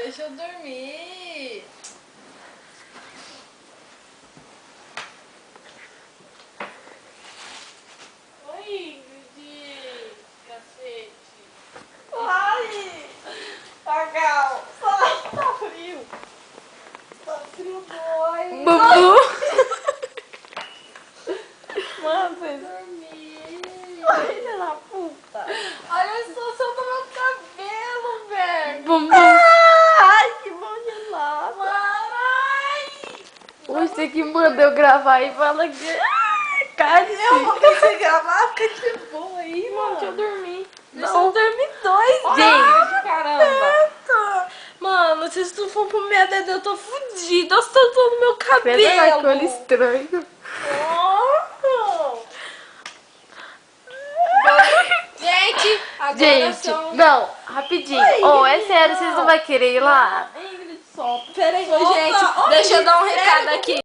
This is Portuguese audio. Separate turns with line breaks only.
deixa eu dormir. Oi, Ingrid. Cacete.
Ai! Legal! Sai, tá frio! Tá frio dói!
Bubu.
Mano, vocês...
Dormir.
Ai, filha da puta!
Olha só do meu cabelo, velho.
Bubu.
Ai, que mão gelada!
Ai.
Você que mandou eu gravar e fala que... Ai, cara,
Eu vou conseguir gravar, fica de boa aí,
Não, deixa eu
mano!
dormir.
Deixa eu dormir dois
Gente.
dias, caramba. Mano, se isso for pro minha dedo, eu tô fudida. Eu estou no meu cabelo.
Pera que olho estranho.
Nossa. Gente, agora
Gente,
são...
não, rapidinho.
Oi,
Oh, é
Ingrid,
sério, vocês não vão querer ir lá?
Ingrid, solta! Peraí,
Ô, gente,
solta.
deixa eu dar um
Ingrid,
recado
pega.
aqui.